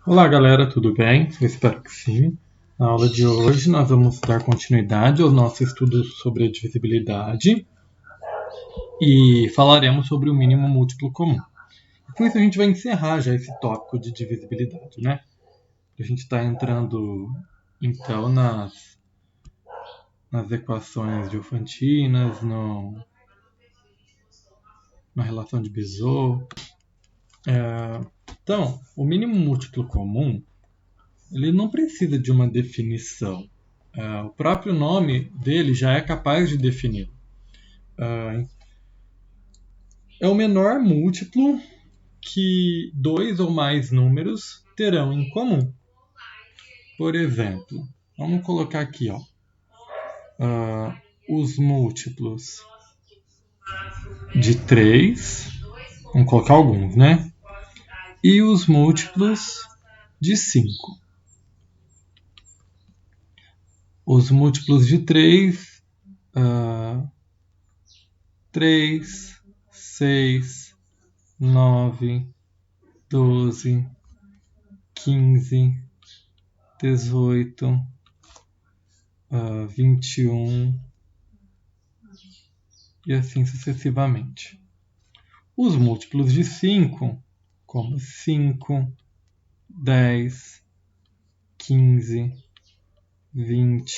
Olá galera, tudo bem? Eu espero que sim. Na aula de hoje nós vamos dar continuidade ao nosso estudo sobre a divisibilidade e falaremos sobre o mínimo múltiplo comum. Com isso a gente vai encerrar já esse tópico de divisibilidade, né? A gente está entrando então nas equações diofantinas, na relação de Bezout. Então, o mínimo múltiplo comum ele não precisa de uma definição. O próprio nome dele já é capaz de definir. É o menor múltiplo que dois ou mais números terão em comum. Por exemplo, vamos colocar aqui, os múltiplos de 3, vamos colocar alguns, né? E os múltiplos de 5. Os múltiplos de 3, 3, 6, 9, 12, 15, 18, 21 e assim sucessivamente. Os múltiplos de 5, como 5, 10, 15, 20,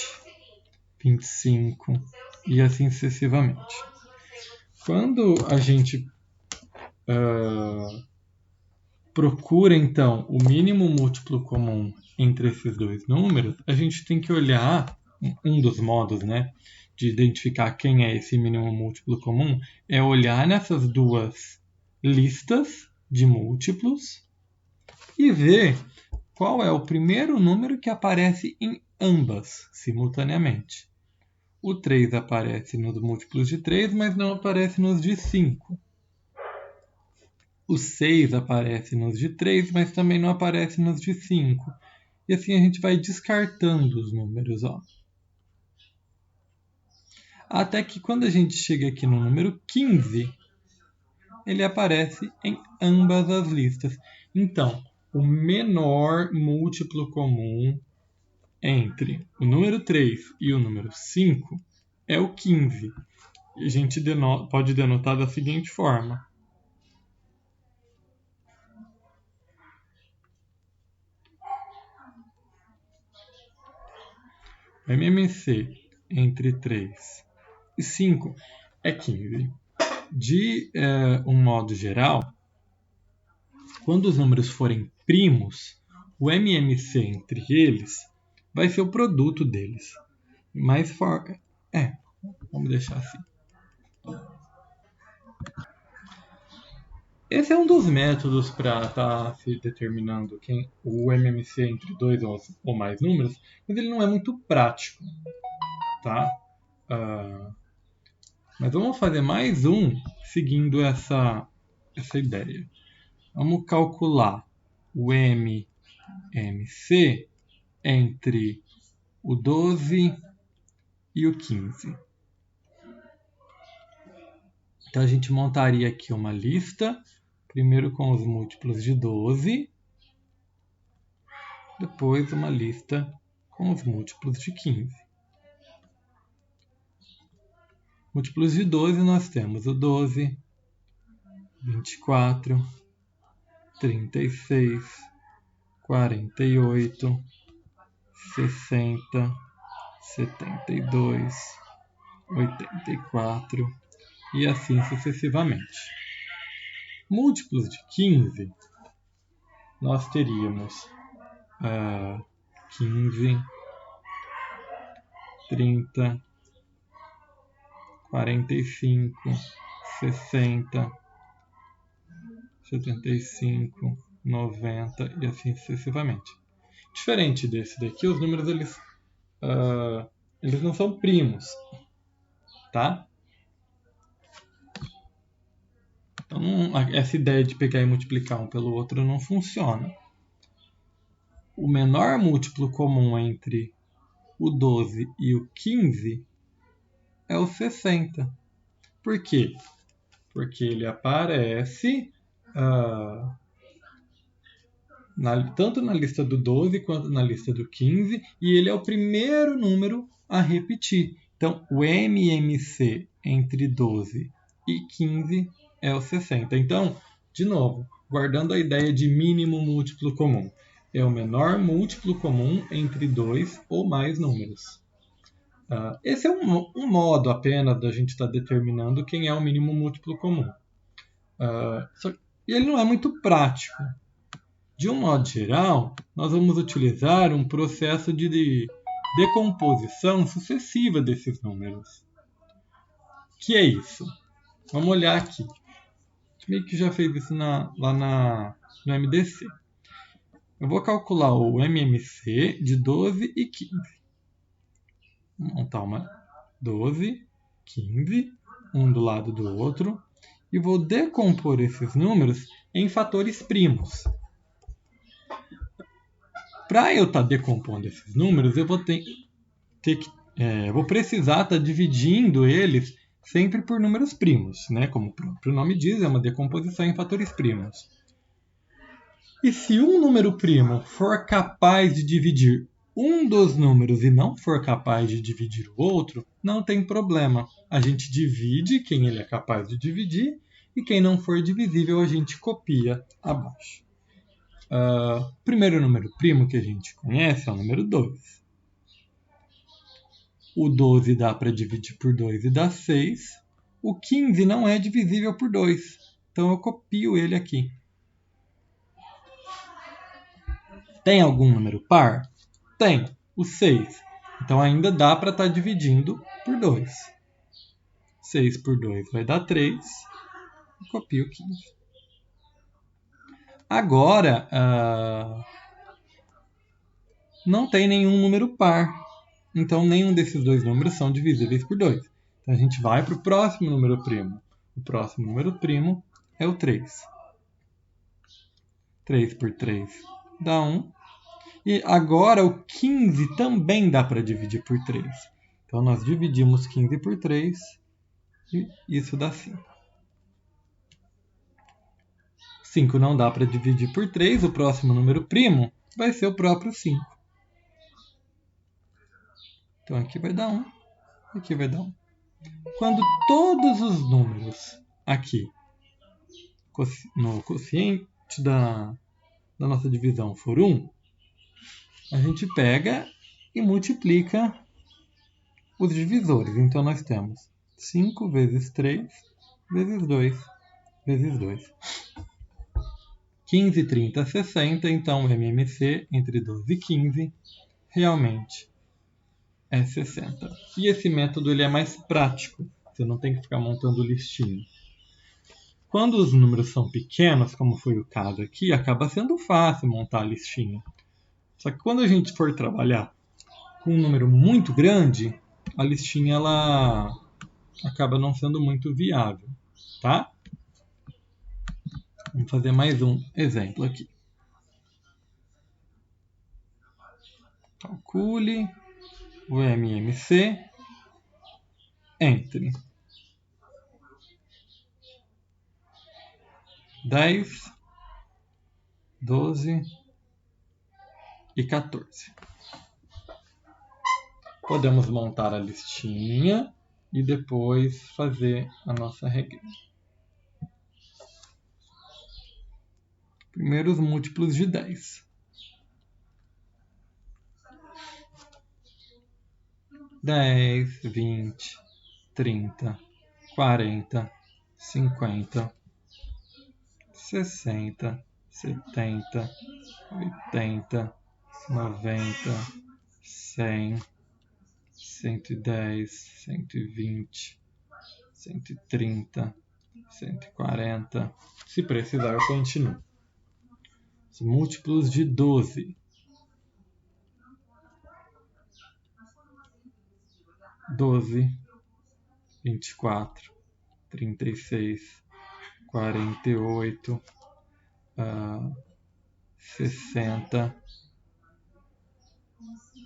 25 e assim sucessivamente. Quando a gente procura, então, o mínimo múltiplo comum entre esses dois números, a gente tem que olhar um dos modos, né, de identificar quem é esse mínimo múltiplo comum, é olhar nessas duas listas de múltiplos e ver qual é o primeiro número que aparece em ambas simultaneamente. O 3 aparece nos múltiplos de 3, mas não aparece nos de 5. O 6 aparece nos de 3, mas também não aparece nos de 5. E assim a gente vai descartando os números. Até que quando a gente chega aqui no número 15, ele aparece em ambas as listas. Então, o menor múltiplo comum entre o número 3 e o número 5 é o 15. A gente pode denotar da seguinte forma. O MMC entre 3 e 5 é 15. De um modo geral, quando os números forem primos, o MMC entre eles vai ser o produto deles. Mais forte. Vamos deixar assim. Esse é um dos métodos para estar se determinando o MMC entre dois ou mais números, mas ele não é muito prático, tá? Mas vamos fazer mais um seguindo essa ideia. Vamos calcular o MMC entre o 12 e o 15. Então a gente montaria aqui uma lista, primeiro com os múltiplos de 12, depois uma lista com os múltiplos de 15. Múltiplos de 12 nós temos o 12, 24, 36, 48, 60, 72, 84 e assim sucessivamente. Múltiplos de 15, nós teríamos 15, 30, 45, 60, 75, 90 e assim sucessivamente. Diferente desse daqui, os números eles não são primos, tá? Então, essa ideia de pegar e multiplicar um pelo outro não funciona. O menor múltiplo comum entre o 12 e o 15 é o 60. Por quê? Porque ele aparece tanto na lista do 12 quanto na lista do 15, e ele é o primeiro número a repetir. Então, o MMC entre 12 e 15 é o 60. Então, de novo, guardando a ideia de mínimo múltiplo comum, é o menor múltiplo comum entre dois ou mais números. Esse é um modo apenas da gente estar determinando quem é o mínimo múltiplo comum. E ele não é muito prático. De um modo geral, nós vamos utilizar um processo de decomposição sucessiva desses números. Que é isso? Vamos olhar aqui. A gente meio que já fez isso lá no MDC. Eu vou calcular o MMC de 12 e 15. Vou montar uma 12, 15, um do lado do outro, e vou decompor esses números em fatores primos. Para eu estar decompondo esses números, eu vou vou precisar estar dividindo eles sempre por números primos, né? Como o próprio nome diz, é uma decomposição em fatores primos. E se um número primo for capaz de dividir um dos números e não for capaz de dividir o outro, não tem problema. A gente divide quem ele é capaz de dividir e quem não for divisível a gente copia abaixo. O primeiro número primo que a gente conhece é o número 2. O 12 dá para dividir por 2 e dá 6. O 15 não é divisível por 2, então eu copio ele aqui. Tem algum número par? Tem, o 6. Então ainda dá para estar dividindo por 2. 6 por 2 vai dar 3. Eu copio 15. Agora, não tem nenhum número par. Então, nenhum desses dois números são divisíveis por 2. Então, a gente vai para o próximo número primo. O próximo número primo é o 3. 3 por 3 dá 1. E agora o 15 também dá para dividir por 3. Então, nós dividimos 15 por 3 e isso dá 5. 5 não dá para dividir por 3, o próximo número primo vai ser o próprio 5. Então aqui vai dar 1, aqui vai dar 1. Quando todos os números aqui no quociente da nossa divisão for 1, a gente pega e multiplica os divisores. Então nós temos 5 vezes 3 vezes 2 vezes 2. 15, 30, 60, então o MMC entre 12 e 15 realmente é 60. E esse método ele é mais prático, você não tem que ficar montando listinha. Quando os números são pequenos, como foi o caso aqui, acaba sendo fácil montar a listinha. Só que quando a gente for trabalhar com um número muito grande, a listinha ela acaba não sendo muito viável, tá? Vamos fazer mais um exemplo aqui. Calcule o MMC entre 10, 12 e 14. Podemos montar a listinha e depois fazer a nossa regra. Primeiro os múltiplos de 10. 10, 20, 30, 40, 50, 60, 70, 80, 90, 100, 110, 120, 130, 140. Se precisar, eu continuo. Os múltiplos de 12. 12, 24, 36, 48, 60,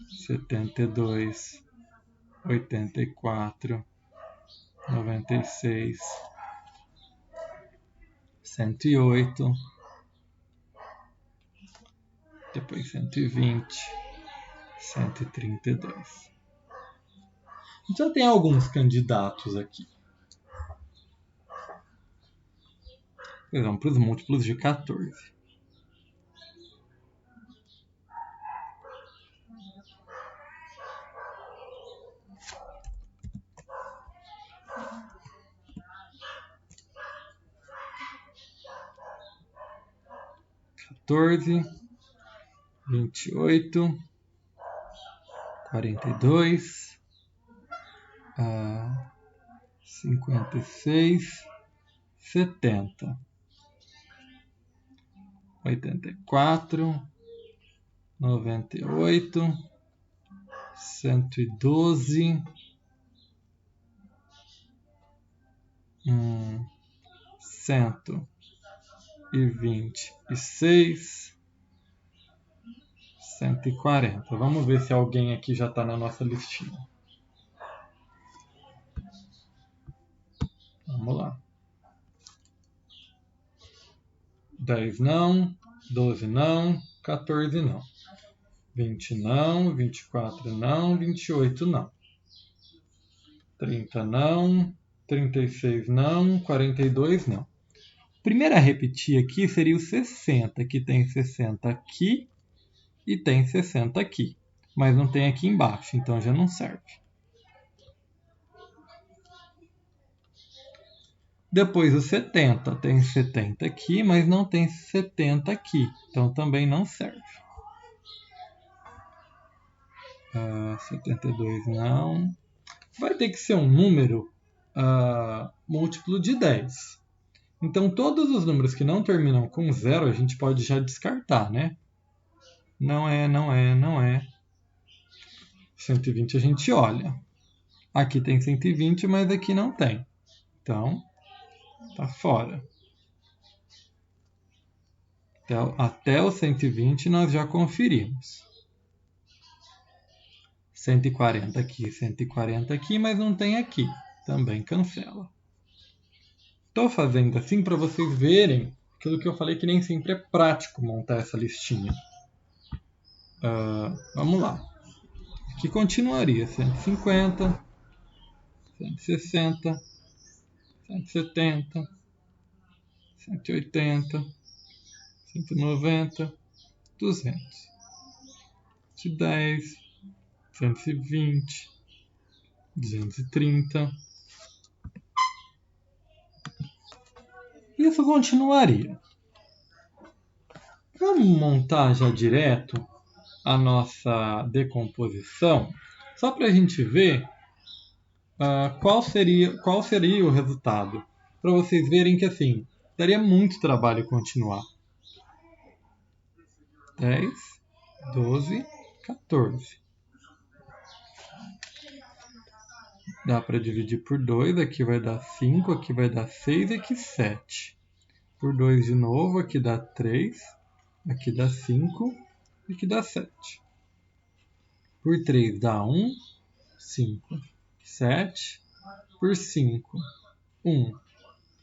72, 84, 96, 108, depois 120, 132. Já tem alguns candidatos aqui. Vamos para os múltiplos de 14. Quatorze, 28, 42, 56, 70, 84, 98, 112, 126, 140. Vamos ver se alguém aqui já está na nossa listinha. Vamos lá. 10 não, 12 não, 14 não. 20 não, 24 não, 28 não. 30 não, 36 não, 42 não. Primeiro a repetir aqui seria o 60, que tem 60 aqui e tem 60 aqui. Mas não tem aqui embaixo, então já não serve. Depois o 70, tem 70 aqui, mas não tem 70 aqui, então também não serve. 72 não. Vai ter que ser um número múltiplo de 10. Então todos os números que não terminam com 0 a gente pode já descartar, né? Não é, não é, não é. 120 a gente olha. Aqui tem 120, mas aqui não tem. Então, tá fora. Até o 120 nós já conferimos. 140 aqui, 140 aqui, mas não tem aqui. Também cancela. Estou fazendo assim para vocês verem aquilo que eu falei que nem sempre é prático montar essa listinha. Vamos lá. Aqui continuaria 150, 160, 170, 180, 190, 200, 110, 220, 230. Isso continuaria. Vamos montar já direto a nossa decomposição, só para a gente ver qual seria o resultado. Para vocês verem que assim, daria muito trabalho continuar. 10, 12, 14. Dá para dividir por 2, aqui vai dar 5, aqui vai dar 6, aqui 7. Por 2 de novo, aqui dá 3, aqui dá 5, aqui dá 7. Por 3 dá 1, 5, 7. Por 5, 1,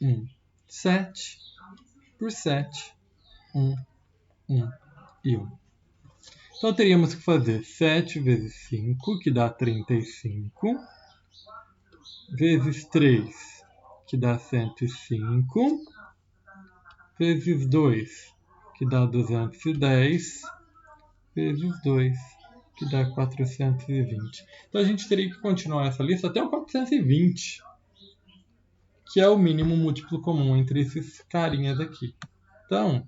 1, 7. Por 7, 1, 1 e 1. Então teríamos que fazer 7 vezes 5, que dá 35, vezes 3, que dá 105, vezes 2, que dá 210, vezes 2, que dá 420. Então a gente teria que continuar essa lista até o 420, que é o mínimo múltiplo comum entre esses carinhas aqui. Então,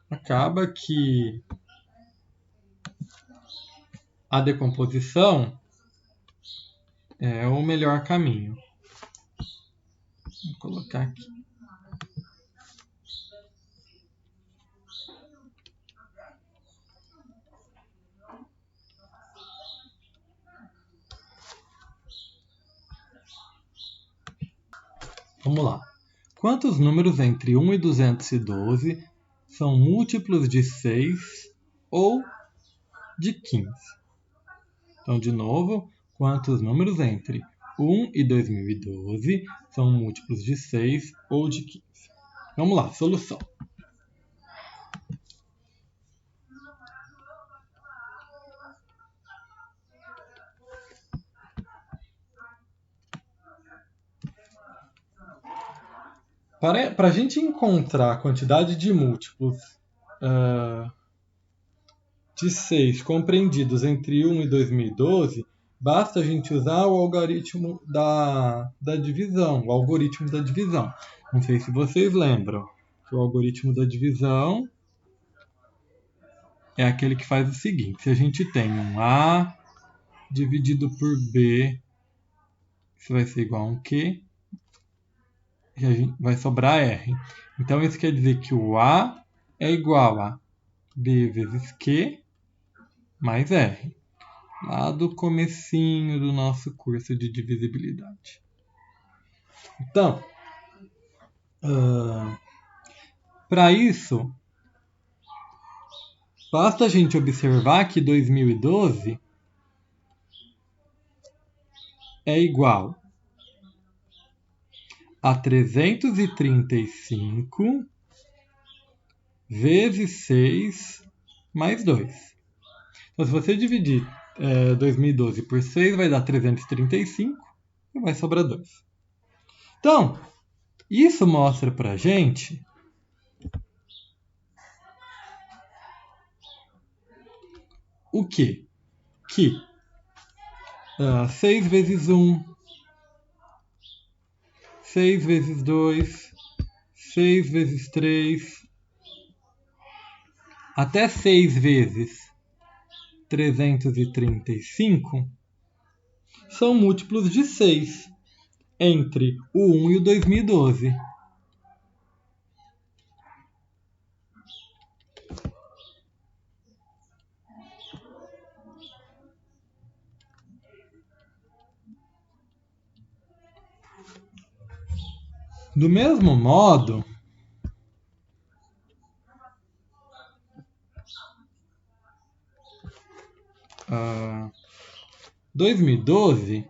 acaba que a decomposição é o melhor caminho. Vou colocar aqui. Vamos lá. Quantos números entre 1 e 212 são múltiplos de 6 ou de 15? Então, de novo, quantos números entre 1 e 2012 são múltiplos de 6 ou de 15? Vamos lá, solução. Para a gente encontrar a quantidade de múltiplos de 6 compreendidos entre 1 e 2012, basta a gente usar o algoritmo da divisão, o algoritmo da divisão. Não sei se vocês lembram que o algoritmo da divisão é aquele que faz o seguinte: se a gente tem um A dividido por B, isso vai ser igual a um Q, e vai sobrar R. Então isso quer dizer que o A é igual a B vezes Q mais R, lá do comecinho do nosso curso de divisibilidade. Então, para isso, basta a gente observar que 2012 é igual a 335 vezes 6 mais 2. Então, se você dividir 2012 por 6, vai dar 335 e vai sobrar 2. Então, isso mostra para a gente o quê? Que 6 vezes 1, 6 vezes 2, 6 vezes 3, até 6 vezes 335 são múltiplos de 6 entre o 1 e o 2012. Do mesmo modo, uh, 2012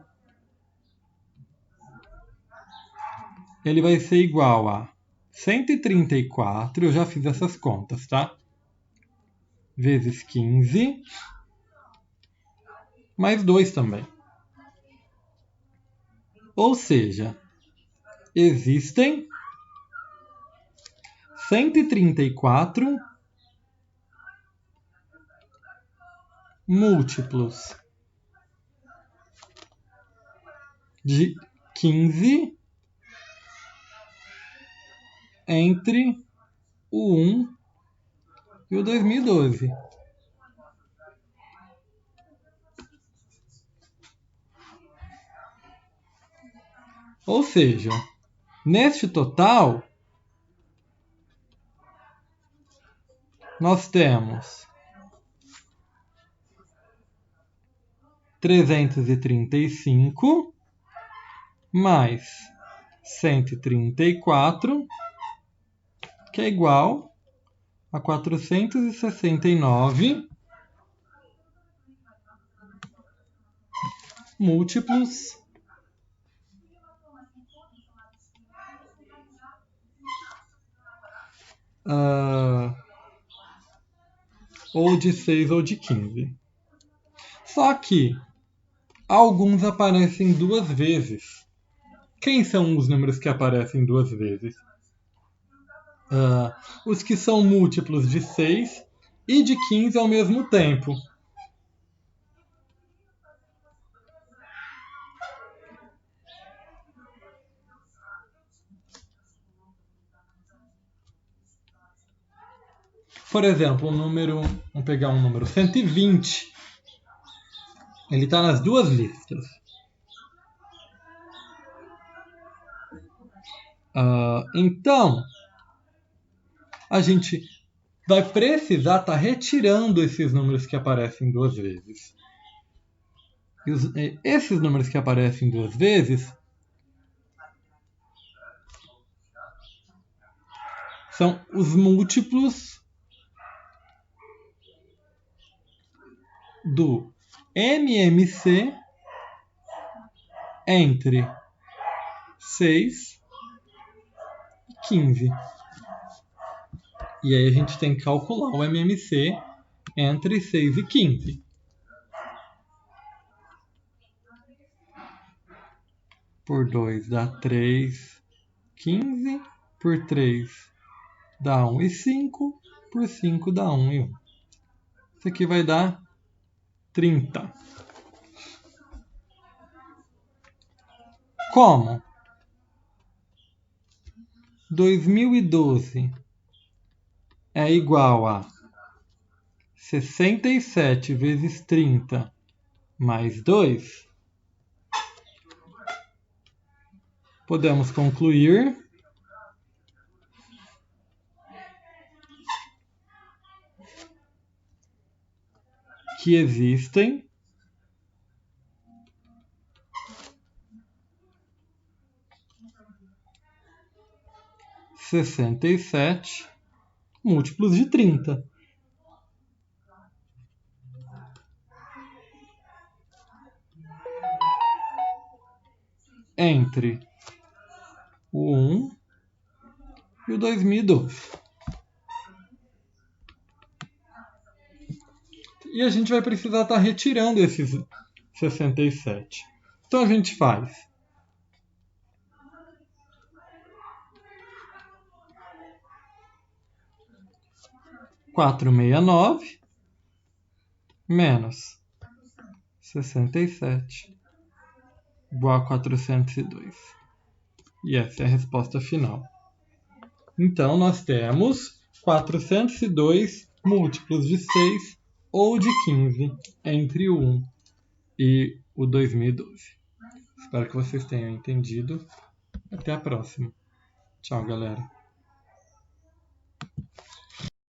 ele vai ser igual a 134, eu já fiz essas contas, tá? Vezes 15, mais 2 também. Ou seja, existem 134 múltiplos de 15 entre o 1 e o 2012. Ou seja, neste total, nós temos 335 mais 134, que é igual a 469 múltiplos ou de 6 ou de 15. Só que alguns aparecem duas vezes. Quem são os números que aparecem duas vezes? Os que são múltiplos de 6 e de 15 ao mesmo tempo. Por exemplo, vamos pegar um número 120. Ele está nas duas listas. Então, a gente vai precisar estar retirando esses números que aparecem duas vezes. E esses números que aparecem duas vezes são os múltiplos do MMC entre 6 e 15. E aí a gente tem que calcular o MMC entre 6 e 15. Por 2 dá 3, 15. por 3 dá 1,5, por 5 dá 1,1. Isso aqui vai dar 30. Como? 2012 é igual a 67 vezes 30 mais 2. Podemos concluir que existem 67 múltiplos de 30. Entre o 1 e o 2012. E a gente vai precisar estar retirando esses 67. Então a gente faz 469 menos 67 igual a 402. E essa é a resposta final. Então, nós temos 402 múltiplos de 6 ou de 15 entre o 1 e o 2012. Espero que vocês tenham entendido. Até a próxima. Tchau, galera.